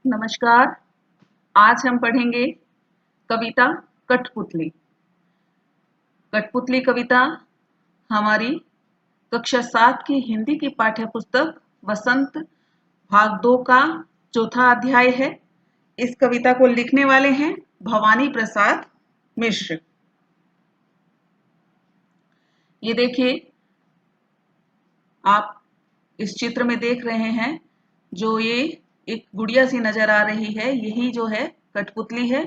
नमस्कार। आज हम पढ़ेंगे कविता कठपुतली। कठपुतली कविता हमारी कक्षा 7 की हिंदी की पाठ्य पुस्तक वसंत भाग 2 का चौथा अध्याय है। इस कविता को लिखने वाले हैं भवानी प्रसाद मिश्र। ये देखिए, आप इस चित्र में देख रहे हैं जो ये एक गुड़िया सी नजर आ रही है, यही जो है कठपुतली है।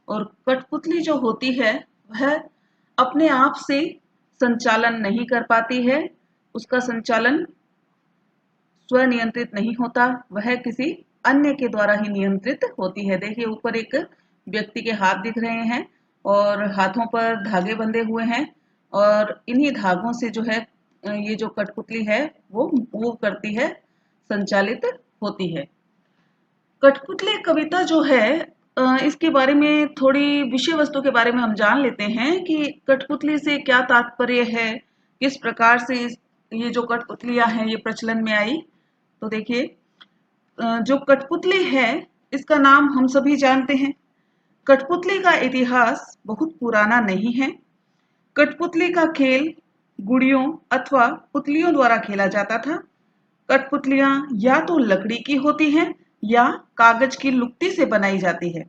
और कठपुतली जो होती है वह अपने आप से संचालन नहीं कर पाती है, उसका संचालन स्वनियंत्रित नहीं होता, वह किसी अन्य के द्वारा ही नियंत्रित होती है। देखिए, ऊपर एक व्यक्ति के हाथ दिख रहे हैं और हाथों पर धागे बंधे हुए हैं और इन्हीं धागों से जो है ये जो कठपुतली है वो मूव करती है, संचालित होती है। कठपुतली कविता जो है इसके बारे में थोड़ी विषय वस्तु के बारे में हम जान लेते हैं कि कठपुतली से क्या तात्पर्य है, किस प्रकार से ये जो कठपुतलियां हैं ये प्रचलन में आई। तो देखिए, जो कठपुतली है इसका नाम हम सभी जानते हैं। कठपुतली का इतिहास बहुत पुराना नहीं है। कठपुतली का खेल गुड़ियों अथवा पुतलियों द्वारा खेला जाता था। कठपुतलियां या तो लकड़ी की होती हैं या कागज की लुगदी से बनाई जाती है।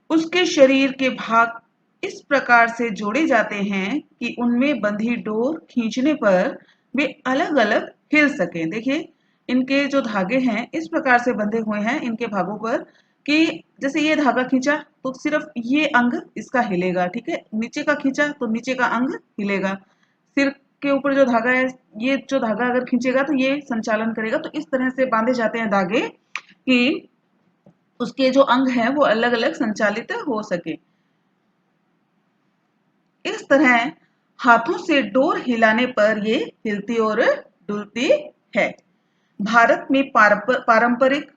उसके शरीर के भाग इस प्रकार से जोड़े जाते हैं कि उनमें बंधी डोर खींचने पर वे अलग अलग हिल सकें। देखिए, इनके जो धागे हैं इस प्रकार से बंधे हुए हैं इनके भागों पर कि जैसे ये धागा खींचा तो सिर्फ ये अंग इसका हिलेगा, ठीक है। नीचे का खींचा तो नीचे का अंग हिलेगा। सिर के ऊपर जो धागा है, ये जो धागा अगर खींचेगा तो ये संचालन करेगा। तो इस तरह से बांधे जाते हैं धागे कि उसके जो अंग हैं वो अलग अलग संचालित हो सके। इस तरह हाथों से डोर हिलाने पर ये हिलती और डुलती है। भारत में पारंपरिक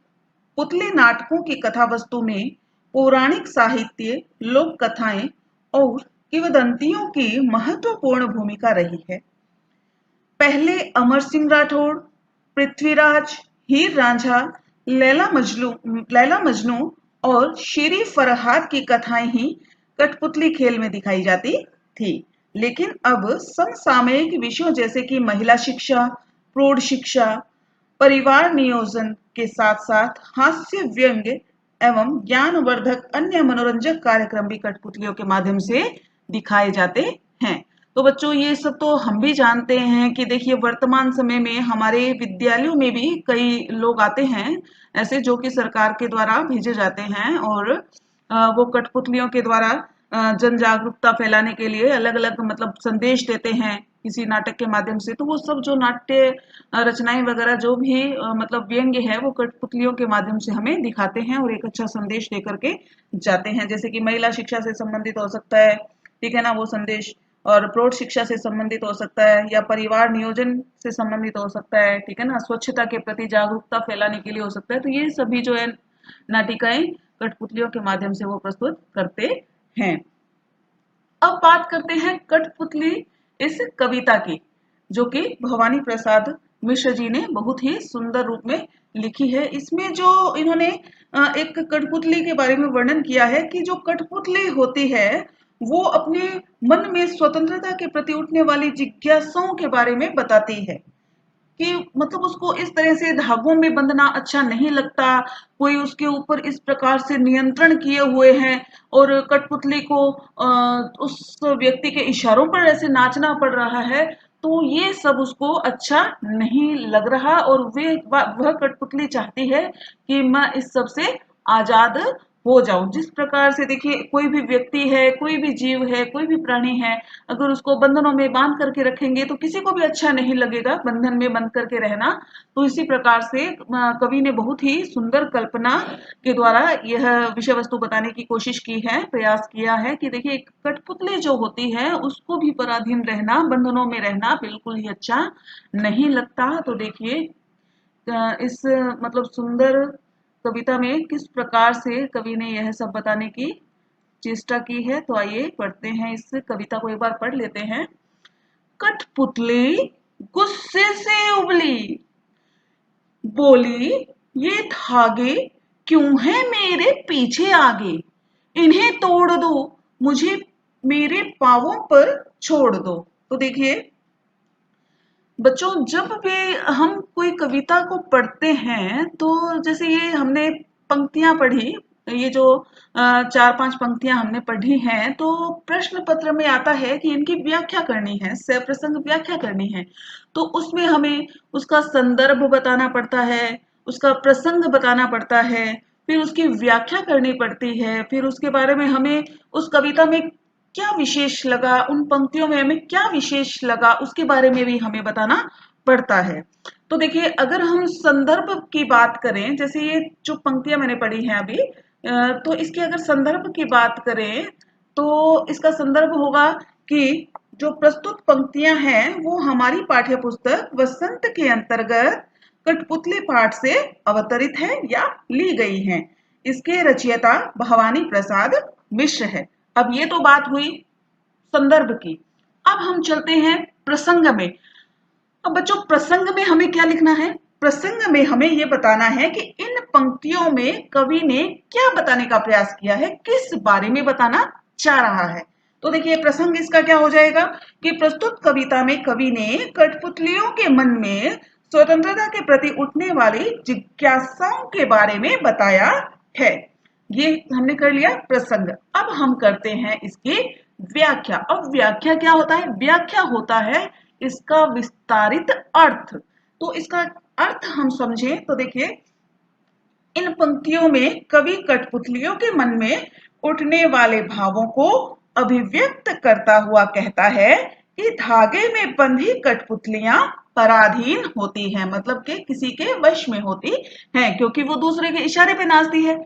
पुतले नाटकों की कथा वस्तु में पौराणिक साहित्य, लोक कथाएं और किंवदंतियों की महत्वपूर्ण भूमिका रही है। पहले अमर सिंह राठौड़, पृथ्वीराज, हीर रांझा, लैला मजनू और शेरी फरहाद की कथाएं ही कठपुतली खेल में दिखाई जाती थी। लेकिन अब समसामयिक विषयों जैसे कि महिला शिक्षा, प्रौढ़ शिक्षा, परिवार नियोजन के साथ साथ हास्य, व्यंग्य एवं ज्ञानवर्धक अन्य मनोरंजक कार्यक्रम भी कठपुतलियों के माध्यम से दिखाए जाते हैं। तो बच्चों, ये सब तो हम भी जानते हैं कि देखिए, वर्तमान समय में हमारे विद्यालयों में भी कई लोग आते हैं ऐसे जो कि सरकार के द्वारा भेजे जाते हैं और वो कठपुतलियों के द्वारा जन जागरूकता फैलाने के लिए अलग अलग मतलब संदेश देते हैं किसी नाटक के माध्यम से। तो वो सब जो नाट्य रचनाएं वगैरह जो भी मतलब व्यंग्य है वो कठपुतलियों के माध्यम से हमें दिखाते हैं और एक अच्छा संदेश दे करके जाते हैं। जैसे कि महिला शिक्षा से संबंधित हो सकता है, ठीक है ना, वो संदेश, और प्रौढ़ शिक्षा से संबंधित हो सकता है या परिवार नियोजन से संबंधित हो सकता है, ठीक है ना, स्वच्छता के प्रति जागरूकता फैलाने के लिए हो सकता है। तो ये सभी जो है नाटिकाएं कठपुतलियों के माध्यम से वो प्रस्तुत करते हैं। अब बात करते हैं कठपुतली इस कविता की, जो कि भवानी प्रसाद मिश्र जी ने बहुत ही सुंदर रूप में लिखी है। इसमें जो इन्होंने एक कठपुतली के बारे में वर्णन किया है कि जो कठपुतली होती है वो अपने मन में स्वतंत्रता के प्रति उठने वाली जिज्ञासाओं के बारे में बताती है कि मतलब उसको इस तरह से धागों में बंधना अच्छा नहीं लगता, कोई उसके ऊपर इस प्रकार से नियंत्रण किए हुए हैं और कठपुतली को उस व्यक्ति के इशारों पर ऐसे नाचना पड़ रहा है, तो ये सब उसको अच्छा नहीं लग रहा और वह कठपुतली चाहती है कि मैं इस सब से आजाद हो जाऊं। जिस प्रकार से देखिए, कोई भी व्यक्ति है, कोई भी जीव है, कोई भी प्राणी है, अगर उसको बंधनों में बांध करके रखेंगे तो किसी को भी अच्छा नहीं लगेगा बंधन में बंध करके रहना। तो इसी प्रकार से कवि ने बहुत ही सुंदर कल्पना के द्वारा यह विषय वस्तु बताने की कोशिश की है, प्रयास किया है कि देखिए, एक कठपुतली जो होती है उसको भी पराधीन रहना, बंधनों में रहना बिल्कुल ही अच्छा नहीं लगता। तो देखिए, इस मतलब सुंदर कविता में किस प्रकार से कवि ने यह सब बताने की चेष्टा की है। तो आइए पढ़ते हैं, इस कविता को एक बार पढ़ लेते हैं। कठपुतली गुस्से से उबली, बोली, ये धागे क्यों है मेरे पीछे आगे, इन्हें तोड़ दो, मुझे मेरे पांवों पर छोड़ दो। तो देखिए बच्चों, जब भी हम कोई कविता को पढ़ते हैं तो जैसे ये हमने पंक्तियां पढ़ी, ये जो 4-5 पंक्तियां हमने पढ़ी हैं, तो प्रश्न पत्र में आता है कि इनकी व्याख्या करनी है, सप्रसंग व्याख्या करनी है। तो उसमें हमें उसका संदर्भ बताना पड़ता है, उसका प्रसंग बताना पड़ता है, फिर उसकी व्याख्या करनी पड़ती है, फिर उसके बारे में हमें उस कविता में क्या विशेष लगा, उन पंक्तियों में हमें क्या विशेष लगा, उसके बारे में भी हमें बताना पड़ता है। तो देखिए अगर हम संदर्भ की बात करें, जैसे ये जो पंक्तियां मैंने पढ़ी हैं अभी, तो इसके अगर संदर्भ की बात करें तो इसका संदर्भ होगा कि जो प्रस्तुत पंक्तियां हैं वो हमारी पाठ्य पुस्तक वसंत के अंतर्गत कठपुतली पाठ से अवतरित है या ली गई हैं। इसके रचयिता भवानी प्रसाद मिश्र है। अब ये तो बात हुई संदर्भ की। अब हम चलते हैं प्रसंग में। अब बच्चों प्रसंग में हमें क्या लिखना है? प्रसंग में हमें यह बताना है कि इन पंक्तियों में कवि ने क्या बताने का प्रयास किया है, किस बारे में बताना चाह रहा है। तो देखिए प्रसंग इसका क्या हो जाएगा कि प्रस्तुत कविता में कवि ने कठपुतलियों के मन में स्वतंत्रता के प्रति उठने वाली जिज्ञासाओं के बारे में बताया है। ये हमने कर लिया प्रसंग। अब हम करते हैं इसकी व्याख्या। अब व्याख्या क्या होता है? व्याख्या होता है इसका विस्तारित अर्थ। तो इसका अर्थ हम समझें तो देखिए इन पंक्तियों में कवि कठपुतलियों के मन में उठने वाले भावों को अभिव्यक्त करता हुआ कहता है कि धागे में बंधी कठपुतलियां पराधीन होती हैं, मतलब कि किसी के वश में होती हैं, क्योंकि वो दूसरे के इशारे पे नाचती है।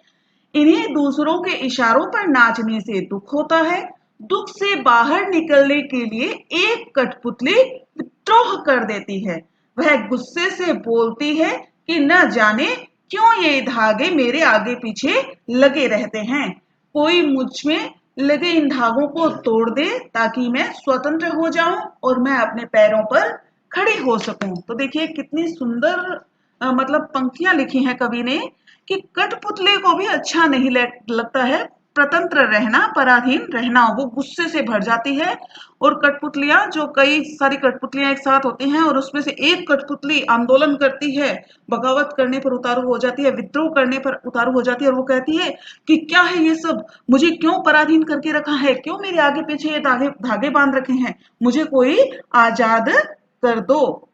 इन्हें दूसरों के इशारों पर नाचने से दुख होता है। दुख से बाहर निकलने के लिए एक कठपुतली विद्रोह कर देती है। वह गुस्से से बोलती है कि न जाने क्यों ये धागे मेरे आगे पीछे लगे रहते हैं। कोई मुझ में लगे इन धागों को तोड़ दे ताकि मैं स्वतंत्र हो जाऊं और मैं अपने पैरों पर खड़ी हो सकूं। तो देखिए कितनी सुंदर मतलब पंक्तियां लिखी हैं कवि ने कि कठपुतली को भी अच्छा नहीं लगता है स्वतंत्र रहना, पराधीन रहना। वो गुस्से से भर जाती है और कठपुतलियां, जो कई सारी कठपुतलियां एक साथ होती हैं और उसमें से एक कठपुतली आंदोलन करती है, बगावत करने पर उतारू हो जाती है, विद्रोह करने पर उतारू हो जाती है और वो कहती है कि क्या है ये सब, मुझे क्यों पराधीन करके रखा है, क्यों मेरे आगे पीछे ये धागे धागे बांध रखे हैं, मुझे कोई आजाद कर दो,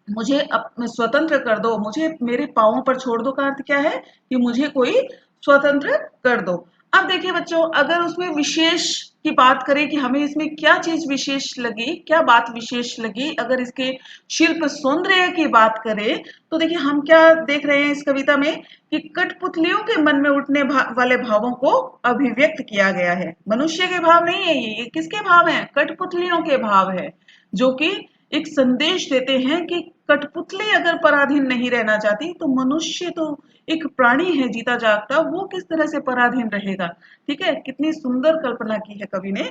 मुझे स्वतंत्र कर दो, मुझे मेरे पांवों पर छोड़ दो। का अर्थ क्या है कि मुझे कोई स्वतंत्र कर दो। अब देखिए बच्चों, अगर उसमें विशेष की बात करें कि हमें इसमें क्या चीज विशेष लगी, क्या बात विशेष लगी, अगर इसके शिल्प सौंदर्य की बात करें तो देखिए हम क्या देख रहे हैं इस कविता में कि कठपुतलियों के मन में उठने वाले भावों को अभिव्यक्त किया गया है। मनुष्य के भाव नहीं है, ये किसके भाव हैं? कठपुतलियों के भाव है, जो कि एक संदेश देते हैं कि कठपुतली अगर पराधीन नहीं रहना चाहती तो मनुष्य तो एक प्राणी है जीता जागता, वो किस तरह से पराधीन रहेगा। ठीक है, कितनी सुंदर कल्पना की है कवि ने।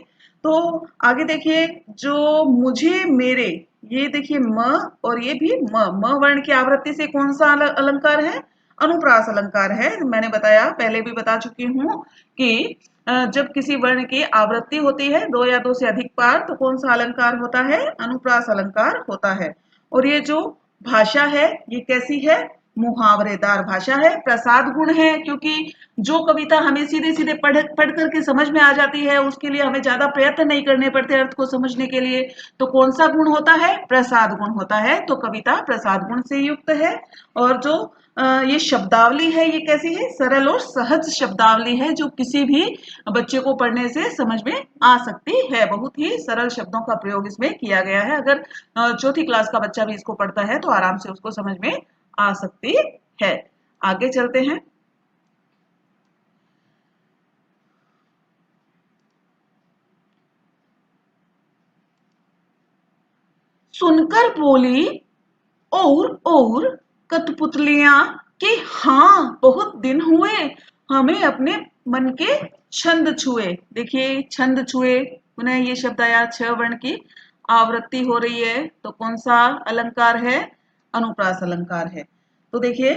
तो आगे देखिए, जो मुझे मेरे, ये देखिए म और ये भी म वर्ण की आवृत्ति से कौन सा अलंकार है? अनुप्रास अलंकार है। मैंने बताया, पहले भी बता चुकी हूँ कि जब किसी वर्ण की आवृत्ति होती है, दो या दो से अधिक बार, तो कौन सा अलंकार होता है? अनुप्रास अलंकार होता है। और ये जो भाषा है ये कैसी है? मुहावरेदार भाषा है, प्रसाद गुण है, क्योंकि जो कविता हमें सीधे सीधे पढ़ करके समझ में आ जाती है उसके लिए हमें ज्यादा प्रयत्न नहीं करने पड़ते अर्थ को समझने के लिए। तो कौन सा गुण होता है? प्रसाद गुण होता है। तो कविता प्रसाद गुण से युक्त है। और जो ये शब्दावली है ये कैसी है? सरल और सहज शब्दावली है, जो किसी भी बच्चे को पढ़ने से समझ में आ सकती है। बहुत ही सरल शब्दों का प्रयोग इसमें किया गया है। अगर चौथी क्लास का बच्चा भी इसको पढ़ता है तो आराम से उसको समझ में आ सकती है। आगे चलते हैं। सुनकर बोली और कठपुतलियां कि हाँ बहुत दिन हुए हमें अपने मन के छंद छुए। देखिए छंद छुए, पुनः ये शब्द आया, छ वर्ण की आवृत्ति हो रही है, तो कौन सा अलंकार है? अनुप्रास अलंकार है। तो देखिए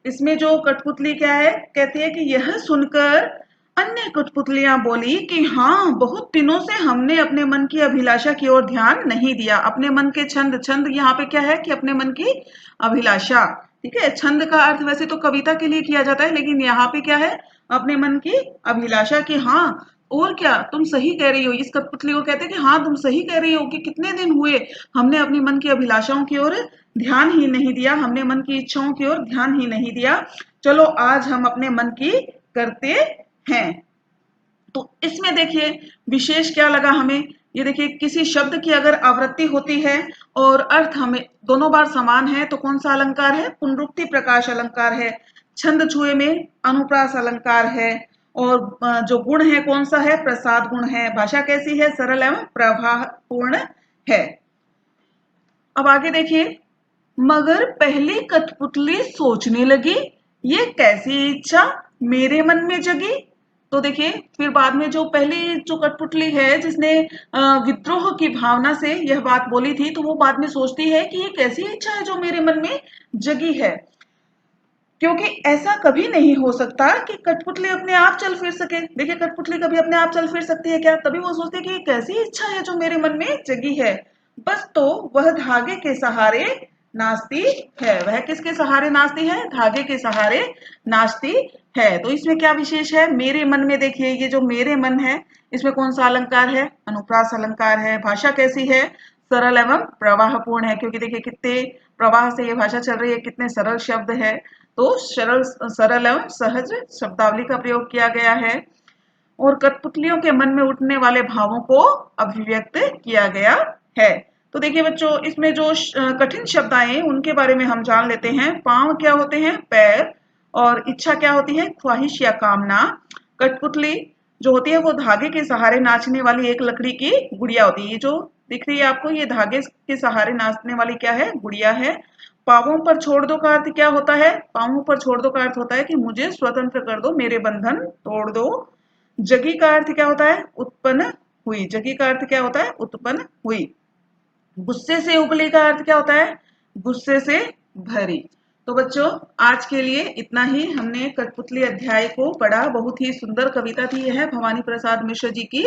इसमें जो कठपुतली क्या है, कहती है कि यह सुनकर अन्य कठपुतलियां बोली कि हाँ, बहुत दिनों से हमने अपने मन की अभिलाषा की ओर ध्यान नहीं दिया। अपने मन के छंद, छंद यहाँ पे क्या है कि अपने मन की अभिलाषा। ठीक है, छंद का अर्थ वैसे तो कविता के लिए किया जाता है, लेकिन यहाँ पे क्या है, अपने मन की अभिलाषा की। हाँ, और क्या, तुम सही कह रही हो। इस कठपुतली को कहते हैं कि हाँ, तुम सही कह रही हो कि कितने दिन हुए हमने अपने मन की अभिलाषाओं की ओर ध्यान ही नहीं दिया, हमने मन की इच्छाओं की ओर ध्यान ही नहीं दिया। चलो आज हम अपने मन की करते हैं। तो इसमें देखिए विशेष क्या लगा हमें, ये देखिए किसी शब्द की अगर आवृत्ति होती है और अर्थ हमें दोनों बार समान है तो कौन सा अलंकार है, पुनरुक्ति प्रकाश अलंकार है। छंद छुए में अनुप्रास अलंकार है। और जो गुण है कौन सा है, प्रसाद गुण है। भाषा कैसी है, सरल एवं प्रवाहपूर्ण है। अब आगे देखिए, मगर पहली कठपुतली सोचने लगी, ये कैसी इच्छा मेरे मन में जगी। तो देखिए फिर बाद में जो पहली जो कठपुतली है जिसने विद्रोह की भावना से यह बात बोली थी, तो वो बाद में सोचती है कि ये कैसी इच्छा है जो मेरे मन में जगी है। क्योंकि ऐसा कभी नहीं हो सकता कि कठपुतली अपने आप चल फिर सके। देखिए कठपुतली कभी अपने आप चल फिर सकती है क्या? तभी वो सोचती है कि ये कैसी इच्छा है जो मेरे मन में जगी है। बस तो वह धागे के सहारे नाचती है। वह किसके सहारे नाचती है? धागे के सहारे नाचती है। तो इसमें क्या विशेष है, मेरे मन में। देखिए ये जो मेरे मन है, इसमें कौन सा अलंकार है? अनुप्रास अलंकार है। भाषा कैसी है? सरल एवं प्रवाहपूर्ण है। क्योंकि देखिए कितने प्रवाह से ये भाषा चल रही है, कितने सरल शब्द है। तो सरल सरल एवं सहज शब्दावली का प्रयोग किया गया है। और कठपुतलियों के मन में उठने वाले भावों को अभिव्यक्त किया गया है। तो देखिए बच्चों, इसमें जो कठिन शब्द आए उनके बारे में हम जान लेते हैं। पांव क्या होते हैं? पैर। और इच्छा क्या होती है? ख्वाहिश या कामना। कठपुतली जो होती है वो धागे के सहारे नाचने वाली एक लकड़ी की गुड़िया होती है। ये जो दिख रही है आपको, ये धागे के सहारे नाचने वाली क्या है? गुड़िया है। पांवों पर छोड़ दो का अर्थ क्या होता है? पांवों पर छोड़ दो का अर्थ होता है कि मुझे स्वतंत्र कर दो, मेरे बंधन तोड़ दो। जगी का अर्थ क्या होता है? उत्पन्न हुई। जगी का अर्थ क्या होता है? उत्पन्न हुई। गुस्से से उबली का अर्थ क्या होता है? गुस्से से भरी। तो बच्चों आज के लिए इतना ही। हमने कठपुतली अध्याय को पढ़ा। बहुत ही सुंदर कविता थी यह, भवानी प्रसाद मिश्र जी की।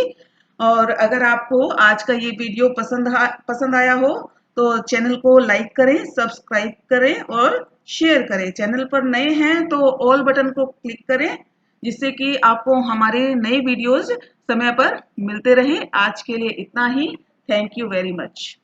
और अगर आपको आज का ये वीडियो पसंद आया हो तो चैनल को लाइक करें, सब्सक्राइब करें और शेयर करें। चैनल पर नए हैं तो ऑल बटन को क्लिक करें, जिससे कि आपको हमारे नए वीडियोज समय पर मिलते रहें। आज के लिए इतना ही। Thank you very much.